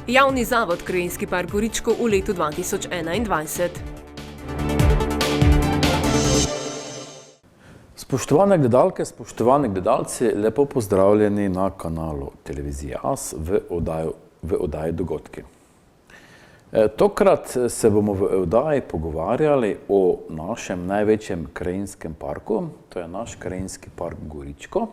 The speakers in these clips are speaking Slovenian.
Javni zavod Krajinski park Goričko v letu 2021. Spoštovane gledalke, spoštovani gledalci, lepo pozdravljeni na kanalu Televizije AS v oddaji Dogodki. Tokrat se bomo v oddaji pogovarjali o našem največjem krajinskem parku, to je naš Krajinski park Goričko.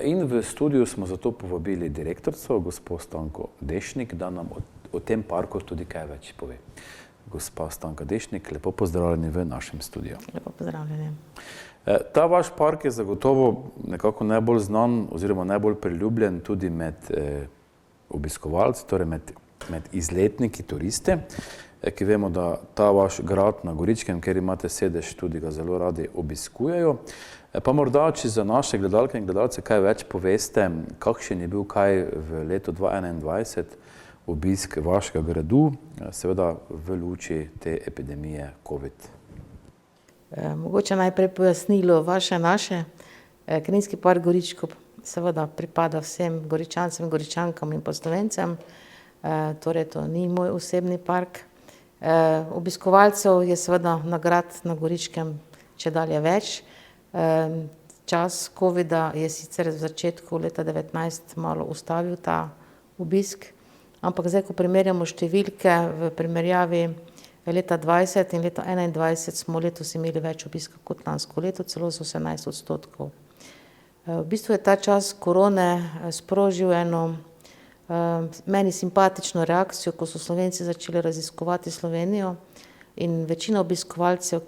In v studiu smo zato povabili direktorico, gospo Stanko Dešnik, da nam o tem parku tudi kaj več pove. Gospa Stanka Dešnik, lepo pozdravljeni v našem studiu. Lepo pozdravljeni. Ta vaš park je zagotovo nekako najbolj znan oziroma najbolj priljubljen tudi med obiskovalci, torej med izletniki, turiste, ki vemo, da ta vaš grad na Goričkem, kjer imate sedež, tudi ga zelo radi obiskujejo. Pa morda, če za naše gledalke in gledalce kaj več poveste, kakšen je bil kaj v letu 2021 obisk vašega gradu, seveda v luči te epidemije COVID. Mogoče najprej pojasnilo naše. Krajinski park Goričko seveda pripada vsem Goričancem, Goričankam in Slovencem. Torej to ni moj osebni park. Obiskovalcev je seveda na grad na Goričkem čedalje več. Čas covida je sicer v začetku leta 2019 malo ustavil ta obisk, ampak zdaj, ko primerjamo številke v primerjavi leta 2020 in leta 2021, smo letos imeli več obiska kot lansko leto, celo z 18%. V bistvu je ta čas korone sprožil eno meni simpatično reakcijo, ko so Slovenci začeli raziskovati Slovenijo, in večina obiskovalcev,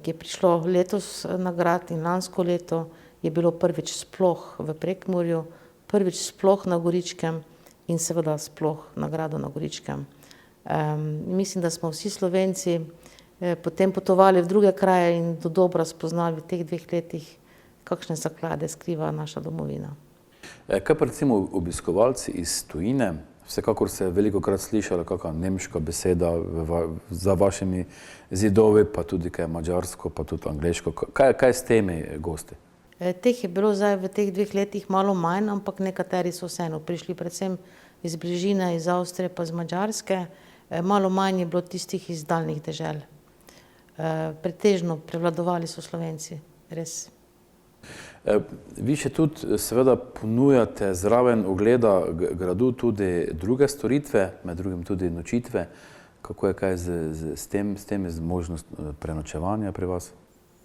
ki je prišlo letos na grad in lansko leto, je bilo prvič sploh v Prekmurju, prvič sploh na Goričkem in seveda sploh na gradu na Goričkem. Mislim, da smo vsi Slovenci potem potovali v druge kraje in dodobra spoznali v teh 2 letih, kakšne zaklade skriva naša domovina. Kaj pa recimo obiskovalci iz tujine? Vsekakor se je velikokrat slišala kakšna nemška beseda za vašimi zidovi, pa tudi kaj madžarsko, pa tudi angleško. Kaj s temi gosti? Teh je bilo zdaj v teh 2 letih malo manj, ampak nekateri so vseeno prišli, predvsem iz bližine, iz Avstrije pa iz Madžarske. Malo manj je bilo tistih iz daljnih dežel. Pretežno prevladovali so Slovenci, res. Vi še tudi seveda ponujate zraven ogleda gradu tudi druge storitve, med drugim tudi nočitve. Kako je kaj s tem z možnost prenočevanja pri vas?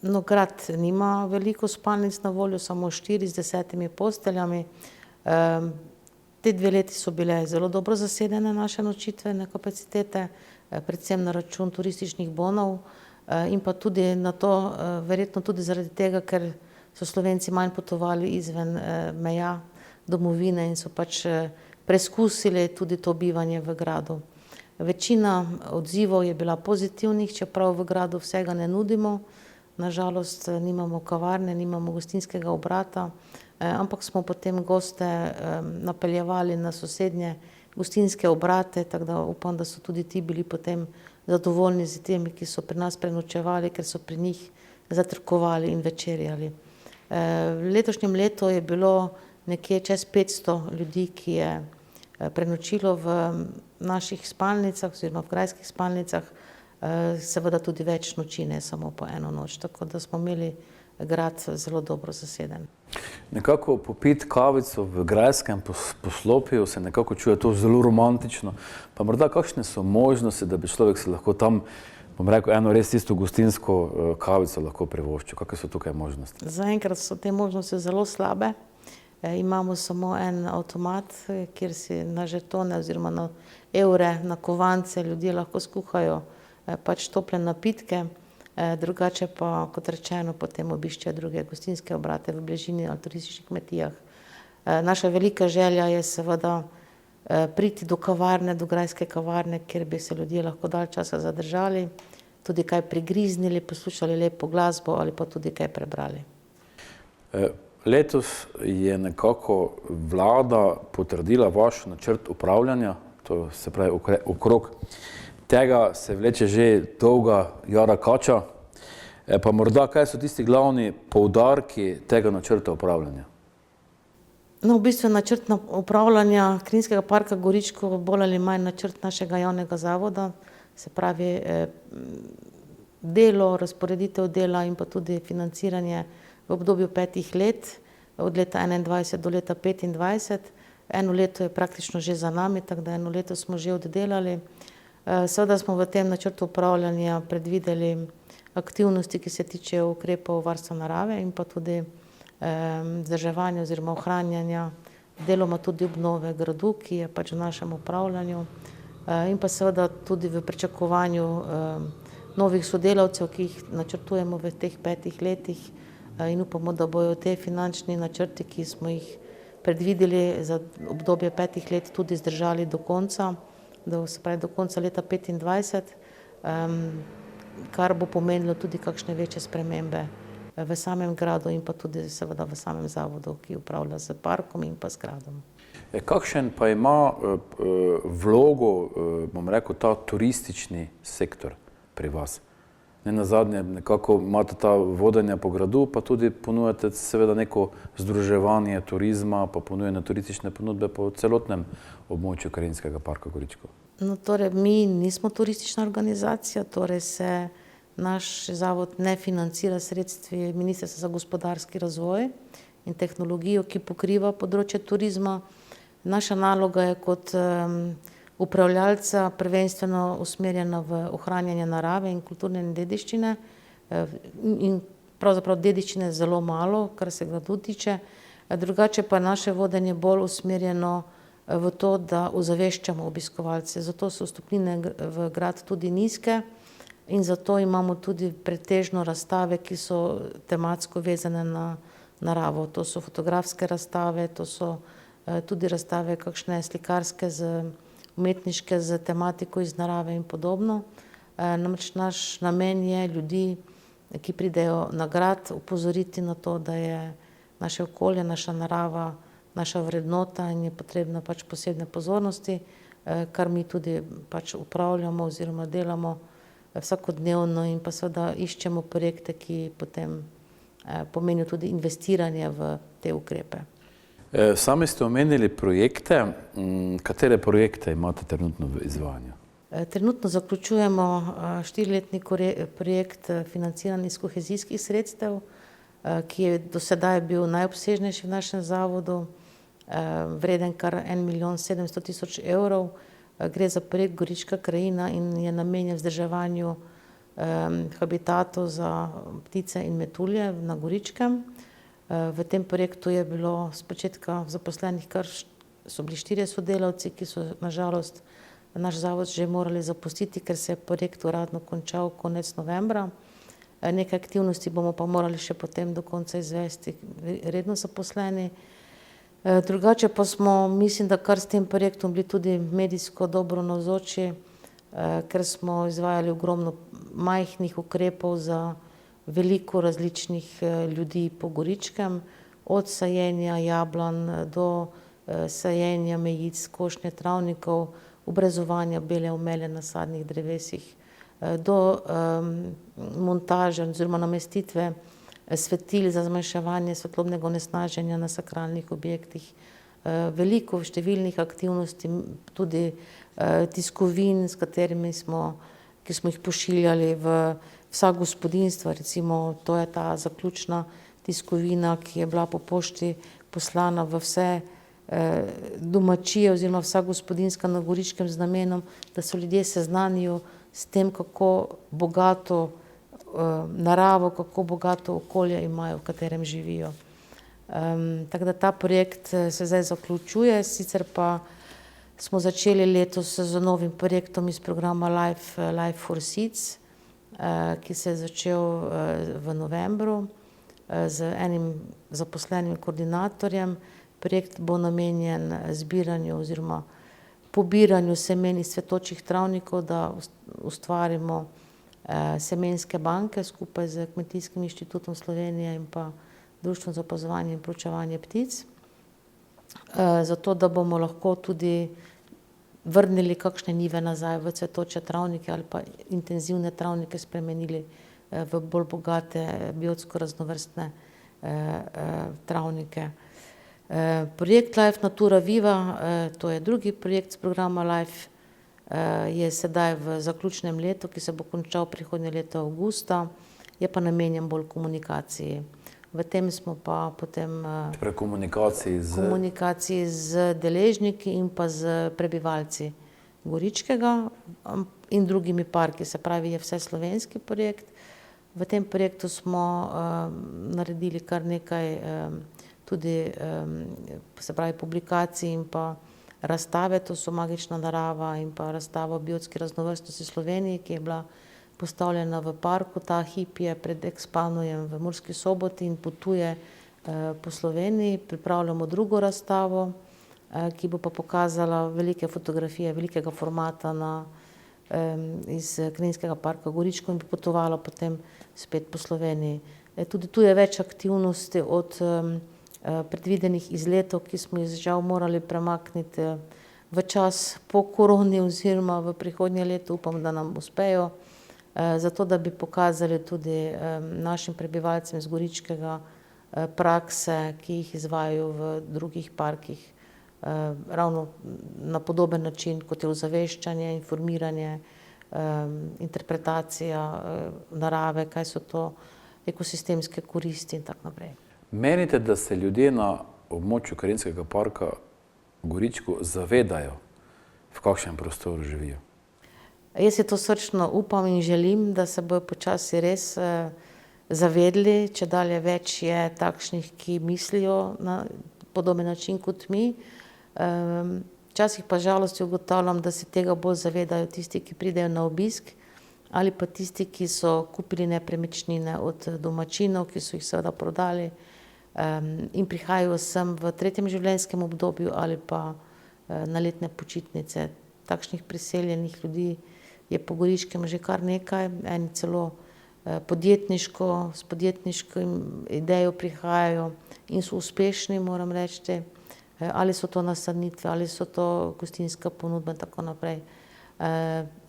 No, grad nima veliko spalnic na voljo, samo 4 z 10 posteljami. Te 2 leti so bile zelo dobro zasedene naše nočitvene kapacitete, predvsem na račun turističnih bonov in pa tudi na to, verjetno tudi zaradi tega, ker so Slovenci manj potovali izven meja domovine in so pač preskusili tudi to bivanje v gradu. Večina odzivov je bila pozitivnih, čeprav v gradu vsega ne nudimo. Nažalost nimamo kavarne, nimamo gostinskega obrata, ampak smo potem goste napeljevali na sosednje gostinske obrate, tako da upam, da so tudi ti bili potem zadovoljni z temi, ki so pri nas prenočevali, ker so pri njih zatrkovali in večerjali. V letošnjem letu je bilo nekje čez 500 ljudi, ki je prenočilo v naših spalnicah oziroma v grajskih spalnicah, seveda tudi več noči, ne samo po eno noč, tako da smo imeli grad zelo dobro zaseden. Nekako popiti kavico v grajskem poslopju se nekako čuje to zelo romantično, pa morda kakšne so možnosti, da bi človek se lahko tam, bom rekel, eno res tisto gostinsko kavico lahko privoščil? Kakve so tukaj možnosti? Zaenkrat so te možnosti zelo slabe. Imamo samo en avtomat, kjer si na žetone oziroma na evre, na kovance ljudje lahko skuhajo pač tople napitke. Drugače pa, kot rečeno, potem obiščejo druge gostinske obrate v bližini ali turističnih kmetijah. Naša velika želja je seveda priti do kavarne, do grajske kavarne, kjer bi se ljudje lahko dalj časa zadržali, tudi kaj prigriznili, poslušali lepo glasbo ali pa tudi kaj prebrali. Letos je nekako vlada potrdila vaš načrt upravljanja, to se pravi okrog tega se vleče že dolga jara kača. Pa morda, kaj so tisti glavni poudarki tega načrta upravljanja? No, v bistvu načrt upravljanja Krinskega parka Goričko bolj ali manj načrt našega javnega zavoda, se pravi delo, razporeditev dela in pa tudi financiranje v obdobju 5 let, od leta 2021 do leta 2025. Eno leto je praktično že za nami, tako da eno leto smo že oddelali. Seveda smo v tem načrtu upravljanja predvideli aktivnosti, ki se tičejo ukrepov varstva narave in pa tudi vzdrževanja oziroma ohranjanja, deloma tudi obnove gradu, ki je pač v našem upravljanju, in pa seveda tudi v pričakovanju novih sodelavcev, ki jih načrtujemo v teh 5 letih, in upamo, da bojo te finančni načrti, ki smo jih predvideli za obdobje 5 let, tudi zdržali do konca, se pravi do konca leta 2025, kar bo pomenilo tudi kakšne večje spremembe v samem gradu in pa tudi seveda v samem zavodu, ki upravlja s parkom in pa s gradom. Kakšen pa ima vlogo, bom rekel, ta turistični sektor pri vas? Nenazadnje nekako imate ta vodenja po gradu, pa tudi ponujate seveda neko združevanje turizma, pa ponujene turistične ponudbe po celotnem območju Krinskega parka Goričko. No, torej, mi nismo turistična organizacija, torej se naš zavod ne financira sredstvi Ministrstva za gospodarski razvoj in tehnologijo, ki pokriva področje turizma. Naša naloga je kot upravljalca prvenstveno usmerjena v ohranjanje narave in kulturne dediščine in pravzaprav dediščine zelo malo, kar se gradu tiče. Drugače pa naše vodenje bolj usmerjeno v to, da ozaveščamo obiskovalce. Zato so vstopnine v grad tudi nizke in zato imamo tudi pretežno razstave, ki so tematsko vezane na naravo. To so fotografske razstave, to so tudi razstave kakšne slikarske, umetniške z tematiko iz narave in podobno. Namreč naš namen je ljudi, ki pridejo na grad, opozoriti na to, da je naše okolje, naša narava, naša vrednota in je potrebna pač posebne pozornosti, kar mi tudi pač upravljamo oziroma delamo vsakodnevno in pa seveda iščemo projekte, ki potem pomenijo tudi investiranje v te ukrepe. Sami ste omenili projekte. Katere projekte imate trenutno v izvajanju? Trenutno zaključujemo 4-letni projekt financiran iz kohezijskih sredstev, ki je do sedaj bil najobsežnejši v našem zavodu, vreden kar 1.700.000 evrov. Gre za projekt Gorička krajina in je namenjen vzdrževanju habitatov za ptice in metulje na Goričkem. V tem projektu je bilo spočetka zaposlenih so bili 4 sodelavci, ki so nažalost naš zavod že morali zapustiti, ker se je projekt uradno končal konec novembra. Nekaj aktivnosti bomo pa morali še potem do konca izvesti redno zaposleni. Drugače pa smo, mislim, da kar s tem projektom bili tudi medijsko dobro navzoči, ker smo izvajali ogromno majhnih ukrepov za veliko različnih ljudi po Goričkem, od sajenja jablan do sajenja mejic, košnje travnikov, obrezovanja bele omele na sadnih drevesih, do montaže oziroma namestitve svetil za zmanjševanje svetlobnega onesnaženja na sakralnih objektih. Veliko številnih aktivnosti, tudi tiskovin, ki smo jih pošiljali v vsa gospodinjstva, recimo to je ta zaključna tiskovina, ki je bila po pošti poslana v vse domačije oziroma vsa gospodinjstva na Goričkem z namenom, da so ljudje seznanijo s tem, kako bogato naravo, kako bogato okolje imajo, v katerem živijo. Tako da ta projekt se zdaj zaključuje, sicer pa smo začeli letos z novim projektom iz programa Life for Seeds, ki se je začel v novembru z enim zaposlenim koordinatorjem. Projekt bo namenjen zbiranju oziroma pobiranju semen iz cvetočih travnikov, da ustvarimo semenske banke skupaj z Kmetijskim inštitutom Slovenije in pa Društvom za opazovanje in proučevanje ptic, zato da bomo lahko tudi vrnili kakšne njive nazaj v cvetoče travnike ali pa intenzivne travnike spremenili v bolj bogate, biotsko raznovrstne travnike. Projekt Life Natura Viva, to je drugi projekt z programa Life, je sedaj v zaključnem letu, ki se bo končal prihodnje leto avgusta, je pa namenjen bolj komunikaciji. V tem smo pa potem komunikaciji z deležniki in pa z prebivalci Goričkega in drugimi parki, se pravi, je vse slovenski projekt. V tem projektu smo naredili kar nekaj tudi, se pravi, publikacij in pa razstave, to so Magična narava in pa razstava o biotski raznovrstnosti v Sloveniji, ki je bila postavljena v parku. Ta hip je pred Expanujem v Murski Soboti in potuje po Sloveniji. Pripravljamo drugo razstavo, ki bo pa pokazala velike fotografije, velikega formata iz Krajinskega parka Goričko in bo potovala potem spet po Sloveniji. Tudi tu je več aktivnosti od predvidenih izletov, ki smo jih žal morali premakniti v čas po koroni oziroma v prihodnje leto, upam, da nam uspejo, zato da bi pokazali tudi našim prebivalcem z Goričkega prakse, ki jih izvajajo v drugih parkih, ravno na podoben način, kot je ozaveščanje, informiranje, interpretacija narave, kaj so to ekosistemske koristi in tako naprej. Menite, da se ljudje na območju Krajinskega parka Goričko zavedajo, v kakšnem prostoru živijo? Jaz si to srčno upam in želim, da se bojo počasi res zavedli, čedalje več je takšnih, ki mislijo na podoben način kot mi. Včasih pa žalosti ugotavljam, da se tega bolj zavedajo tisti, ki pridejo na obisk, ali pa tisti, ki so kupili nepremičnine od domačinov, ki so jih seveda prodali in prihajajo sem v tretjem življenjskem obdobju ali pa na letne počitnice. Takšnih priseljenih ljudi je po Goričkem že kar nekaj, eni celo s podjetniško idejo prihajajo in so uspešni, moram reči, ali so to nastanitve, ali so to gostinska ponudba in tako naprej.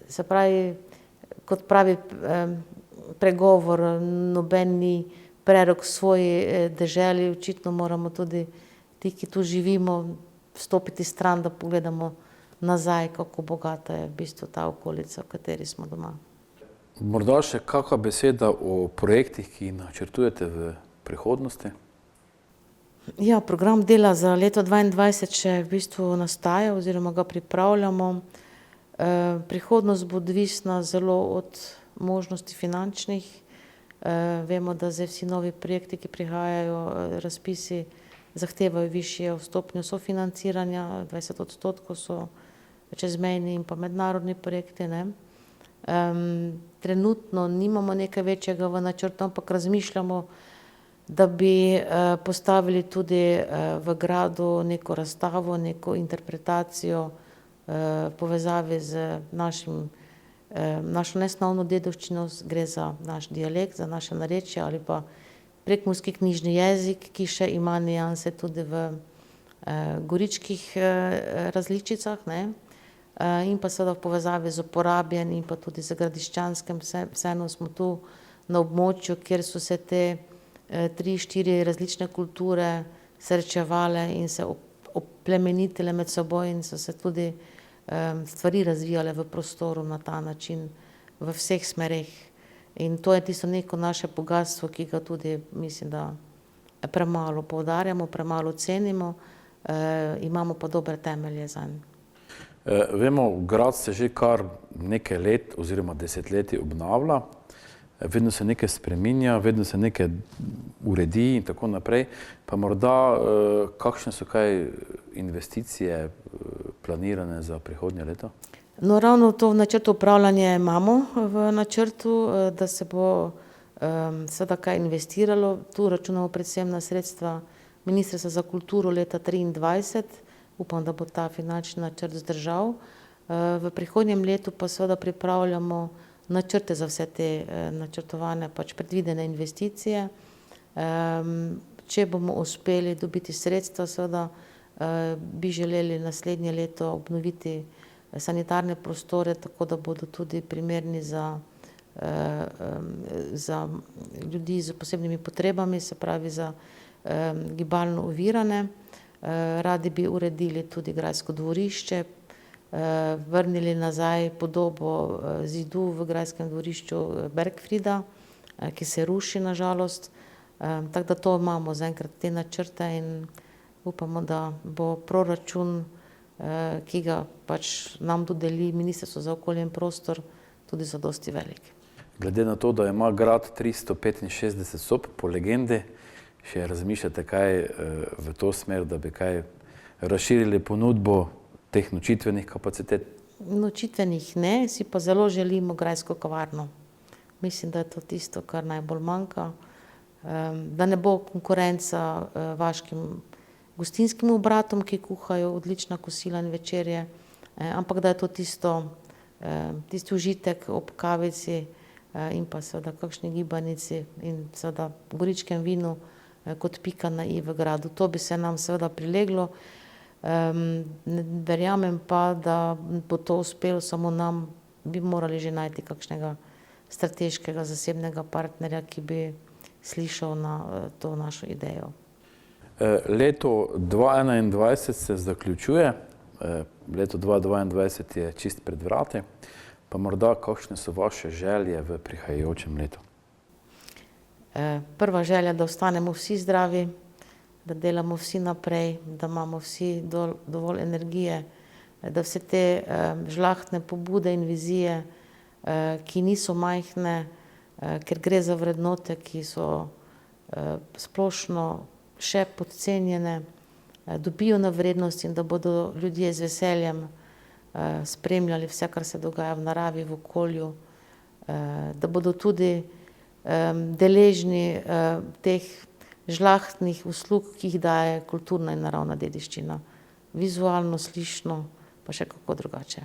Se pravi, kot pravi pregovor, noben ni prerok svoji deželi, očitno moramo tudi ti, ki tu živimo, stopiti stran, da pogledamo nazaj, kako bogata je v bistvu ta okolica, v kateri smo doma. Morda še kakšna beseda o projektih, ki jih načrtujete v prihodnosti? Ja, program dela za leto 2022 še v bistvu nastaja oziroma ga pripravljamo. Prihodnost bo odvisna zelo od možnosti finančnih. Vemo, da zdaj vsi novi projekti, ki prihajajo, razpisi zahtevajo višjo stopnjo sofinanciranja, 20% so čezmejni in pa mednarodni projekti, ne. Trenutno nimamo nekaj večjega v načrtu, ampak razmišljamo, da bi postavili tudi v gradu neko razstavo, neko interpretacijo v povezavi z našo nesnovno dediščino, gre za naš dialekt, za naše narečje ali pa prekmurski knjižni jezik, ki še ima nianse tudi v goričkih različicah, ne. In pa seveda v povezavi z uporabljanjem in pa tudi z Gradiščanskem, vseeno smo tu na območju, kjer so se te 3-4 različne kulture srečevale in se oplemenitile med seboj in so se tudi stvari razvijale v prostoru na ta način, v vseh smereh. In to je tisto neko naše bogastvo, ki ga tudi, mislim, da premalo poudarjamo, premalo cenimo, imamo pa dobre temelje zanj. Vemo, grad se že kar nekaj let oziroma desetletij obnavlja, vedno se nekaj spreminja, vedno se nekaj uredi in tako naprej, pa morda kakšne so kaj investicije planirane za prihodnje leto? No, ravno to v načrtu upravljanja imamo v načrtu, da se bo seveda kaj investiralo. Tu računamo predvsem na sredstva Ministrstva za kulturo leta 2023. Upam, da bo ta finančni načrt zdržal. V prihodnjem letu pa seveda pripravljamo načrte za vse te načrtovane, pač predvidene investicije. Če bomo uspeli dobiti sredstva, seveda bi želeli naslednje leto obnoviti sanitarne prostore, tako da bodo tudi primerni za ljudi s posebnimi potrebami, se pravi za gibalno ovirane. Radi bi uredili tudi grajsko dvorišče, vrnili nazaj podobo zidu v grajskem dvorišču Bergfrida, ki se ruši na žalost. Tako da to imamo zaenkrat te načrte in upamo, da bo proračun, ki ga pač nam dodeli Ministrstvo za okolje in prostor, tudi zadosti velik. Glede na to, da ima grad 365 sob, po legendi, še razmišljate kaj v to smer, da bi kaj razširili ponudbo teh nočitvenih kapacitet? Nočitvenih ne, si pa zelo želimo grajsko kavarno. Mislim, da je to tisto, kar najbolj manjka. Da ne bo konkurenca vaškim gostinskim obratom, ki kuhajo odlična kosila in večerje, ampak da je to tisti užitek ob kavici in pa seveda kakšni gibanici in seveda goričkem vinu kot pika na i v gradu. To bi se nam seveda prileglo. Verjamem pa, da bo to uspelo samo nam, bi morali že najti kakšnega strateškega zasebnega partnerja, ki bi slišal na to našo idejo. Leto 2021 se zaključuje, leto 2022 je čist pred vrati, pa morda kakšne so vaše želje v prihajajočem letu? Prva želja, da ostanemo vsi zdravi, da delamo vsi naprej, da imamo vsi dovolj energije, da vse te žlahtne pobude in vizije, ki niso majhne, ker gre za vrednote, ki so splošno še podcenjene, dobijo na vrednosti in da bodo ljudje z veseljem spremljali vse, kar se dogaja v naravi, v okolju, da bodo tudi deležni teh žlahtnih uslug, ki jih daje kulturna in naravna dediščina. Vizualno, slišno, pa še kako drugače.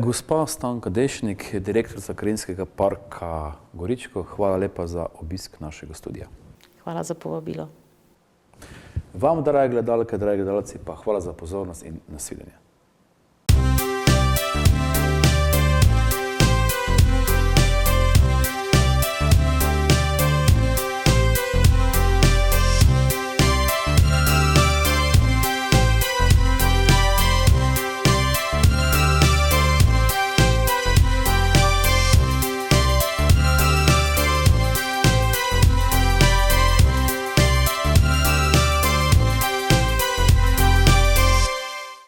Gospa Stanka Dešnik, direktorica Krajinskega parka Goričko, hvala lepa za obisk našega studia. Hvala za povabilo. Vam, drage gledalke, dragi gledalci, pa hvala za pozornost in nasvidenje.